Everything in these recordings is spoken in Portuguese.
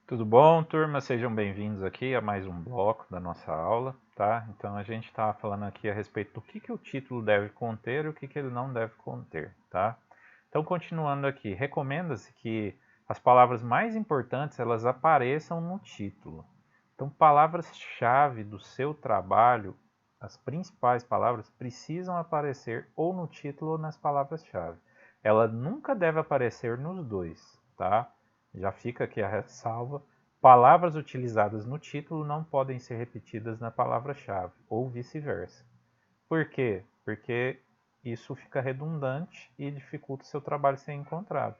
Tudo bom, turma? Sejam bem-vindos aqui a mais um bloco da nossa aula, tá? Então a gente está falando aqui a respeito do que o título deve conter e o que ele não deve conter, tá? Então continuando aqui, recomenda-se que as palavras mais importantes elas apareçam no título. Então palavras-chave do seu trabalho, as principais palavras precisam aparecer ou no título ou nas palavras-chave. Ela nunca deve aparecer nos dois, tá? Já fica aqui a ressalva. Palavras utilizadas no título não podem ser repetidas na palavra-chave, ou vice-versa. Por quê? Porque isso fica redundante e dificulta o seu trabalho ser encontrado.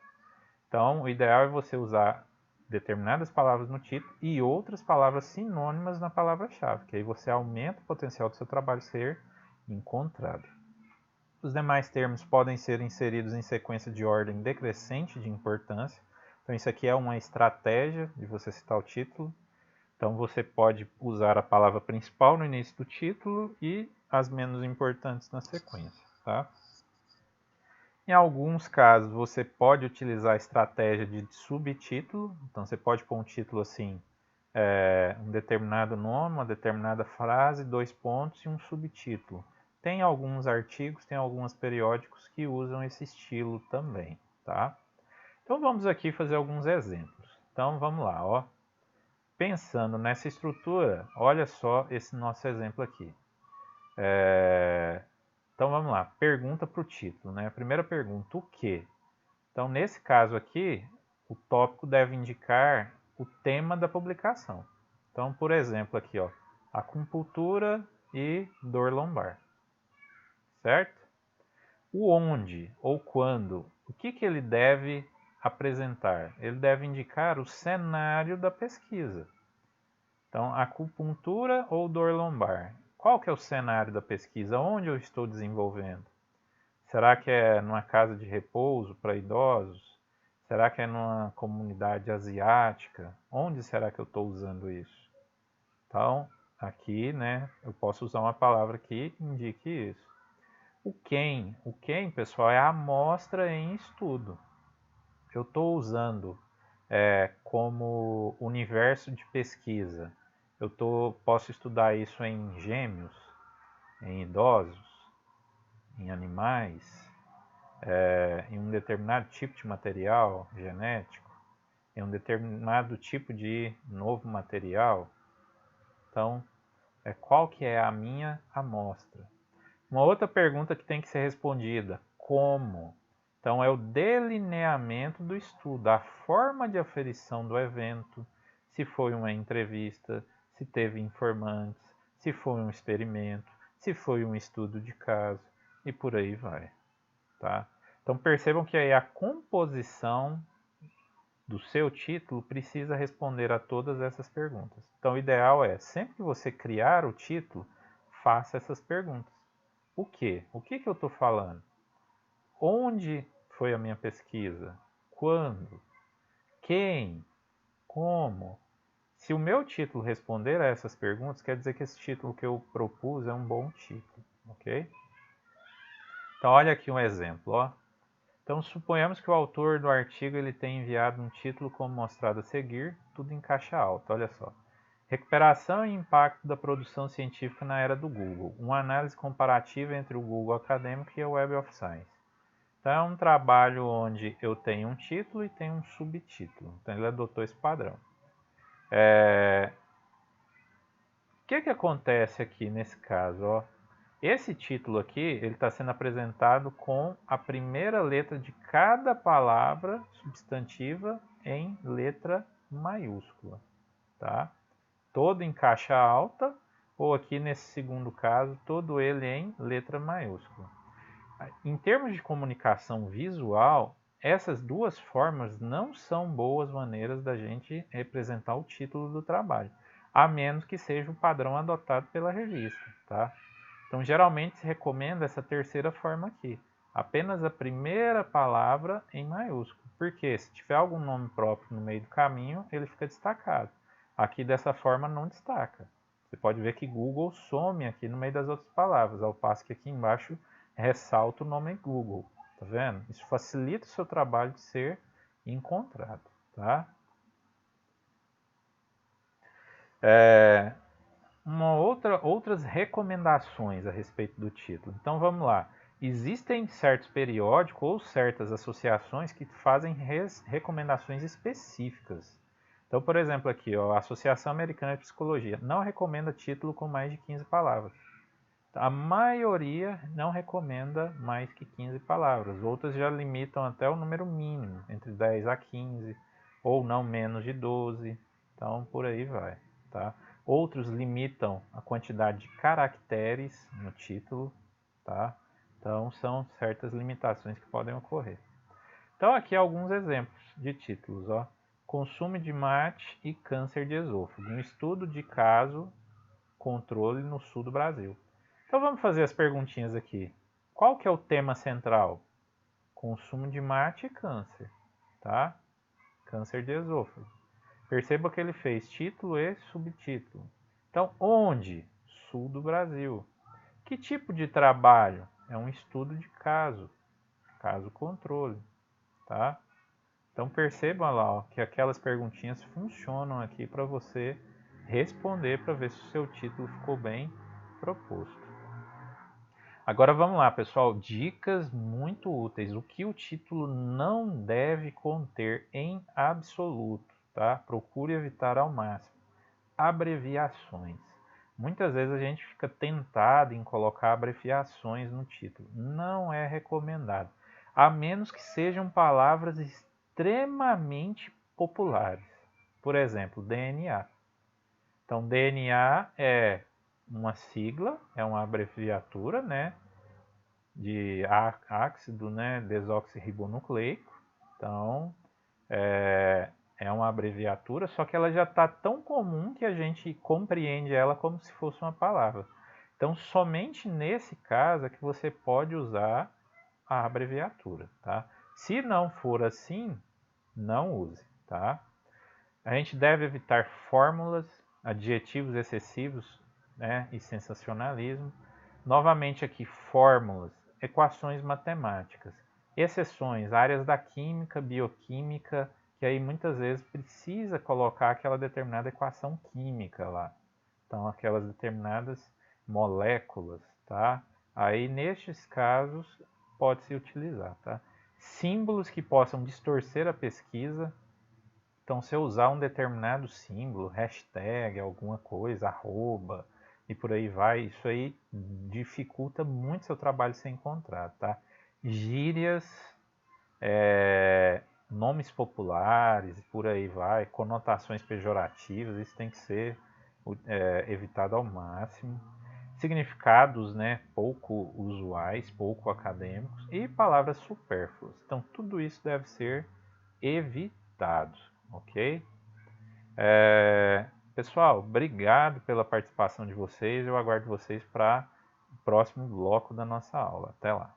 Então, o ideal é você usar determinadas palavras no título e outras palavras sinônimas na palavra-chave, que aí você aumenta o potencial do seu trabalho ser encontrado. Os demais termos podem ser inseridos em sequência de ordem decrescente de importância. Então, isso aqui é uma estratégia de você citar o título. Então, você pode usar a palavra principal no início do título e as menos importantes na sequência, tá? Em alguns casos, você pode utilizar a estratégia de subtítulo. Então, você pode pôr um título assim, um determinado nome, uma determinada frase, 2 pontos e um subtítulo. Tem alguns artigos, tem alguns periódicos que usam esse estilo também, tá? Então vamos aqui fazer alguns exemplos. Então vamos lá, ó. Pensando nessa estrutura, olha só esse nosso exemplo aqui. Então vamos lá, pergunta para o título, né? A primeira pergunta, o que? Então nesse caso aqui, o tópico deve indicar o tema da publicação. Então, por exemplo, aqui, ó, acupuntura e dor lombar, certo? O onde ou quando, o que ele deve apresentar? Ele deve indicar o cenário da pesquisa. Então, acupuntura ou dor lombar? Qual que é o cenário da pesquisa? Onde eu estou desenvolvendo? Será que é numa casa de repouso para idosos? Será que é numa comunidade asiática? Onde será que eu estou usando isso? Então, aqui, né, eu posso usar uma palavra que indique isso. O quem, pessoal, é a amostra em estudo. Eu estou usando como universo de pesquisa. Posso estudar isso em gêmeos, em idosos, em animais, em um determinado tipo de material genético, em um determinado tipo de novo material. Então, qual que é a minha amostra? Uma outra pergunta que tem que ser respondida: como? Então, é o delineamento do estudo, a forma de aferição do evento, se foi uma entrevista, se teve informantes, se foi um experimento, se foi um estudo de caso e por aí vai, tá? Então, percebam que aí a composição do seu título precisa responder a todas essas perguntas. Então, o ideal é, sempre que você criar o título, faça essas perguntas. O que? O que eu estou falando? Onde foi a minha pesquisa? Quando? Quem? Como? Se o meu título responder a essas perguntas, quer dizer que esse título que eu propus é um bom título, ok? Então, olha aqui um exemplo, ó. Então, suponhamos que o autor do artigo ele tenha enviado um título como mostrado a seguir, tudo em caixa alta, olha só. Recuperação e impacto da produção científica na era do Google. Uma análise comparativa entre o Google Acadêmico e a Web of Science. Então, é um trabalho onde eu tenho um título e tenho um subtítulo. Então, ele adotou esse padrão. O que acontece aqui nesse caso? Ó? Esse título aqui ele está sendo apresentado com a primeira letra de cada palavra substantiva em letra maiúscula. Tá? Todo em caixa alta, ou aqui nesse segundo caso, todo ele em letra maiúscula. Em termos de comunicação visual, essas duas formas não são boas maneiras da gente representar o título do trabalho, a menos que seja o padrão adotado pela revista, tá? Então, geralmente se recomenda essa terceira forma aqui, apenas a primeira palavra em maiúsculo, porque se tiver algum nome próprio no meio do caminho, ele fica destacado. Aqui dessa forma não destaca. Você pode ver que Google some aqui no meio das outras palavras, ao passo que aqui embaixo ressalta o nome Google, tá vendo? Isso facilita o seu trabalho de ser encontrado, tá? Outras recomendações a respeito do título. Então vamos lá. Existem certos periódicos ou certas associações que fazem recomendações específicas. Então, por exemplo, aqui, ó, a Associação Americana de Psicologia não recomenda título com mais de 15 palavras. A maioria não recomenda mais que 15 palavras. Outras já limitam até o número mínimo, entre 10 a 15, ou não menos de 12. Então, por aí vai, tá? Outros limitam a quantidade de caracteres no título, tá? Então, são certas limitações que podem ocorrer. Então, aqui alguns exemplos de títulos, ó. Consumo de mate e câncer de esôfago. Um estudo de caso controle no sul do Brasil. Então vamos fazer as perguntinhas aqui. Qual que é o tema central? Consumo de mate e câncer, tá? Câncer de esôfago. Perceba que ele fez título e subtítulo. Então, onde? Sul do Brasil. Que tipo de trabalho? É um estudo de caso, caso controle, tá? Então percebam lá ó, que aquelas perguntinhas funcionam aqui para você responder para ver se o seu título ficou bem proposto. Agora vamos lá, pessoal, dicas muito úteis. O que o título não deve conter em absoluto, tá? Procure evitar ao máximo. Abreviações. Muitas vezes a gente fica tentado em colocar abreviações no título. Não é recomendado, a menos que sejam palavras extremamente populares. Por exemplo, DNA. Então, DNA é uma sigla, é uma abreviatura, né, de ácido, né, desoxirribonucleico. Então, é uma abreviatura, só que ela já está tão comum que a gente compreende ela como se fosse uma palavra. Então, somente nesse caso é que você pode usar a abreviatura, tá? Se não for assim, não use, tá? A gente deve evitar fórmulas, adjetivos excessivos, né, e sensacionalismo. Novamente aqui, fórmulas, equações matemáticas. Exceções, áreas da química, bioquímica, que aí muitas vezes precisa colocar aquela determinada equação química lá. Então, aquelas determinadas moléculas, tá? Aí, nestes casos, pode-se utilizar, tá? Símbolos que possam distorcer a pesquisa. Então, se eu usar um determinado símbolo, hashtag, alguma coisa, arroba, e por aí vai, isso aí dificulta muito seu trabalho ser encontrado, tá? Gírias, nomes populares, e por aí vai, conotações pejorativas, isso tem que ser evitado ao máximo. Significados, né, pouco usuais, pouco acadêmicos e palavras supérfluas. Então, tudo isso deve ser evitado, ok? Pessoal, obrigado pela participação de vocês. Eu aguardo vocês para o próximo bloco da nossa aula. Até lá.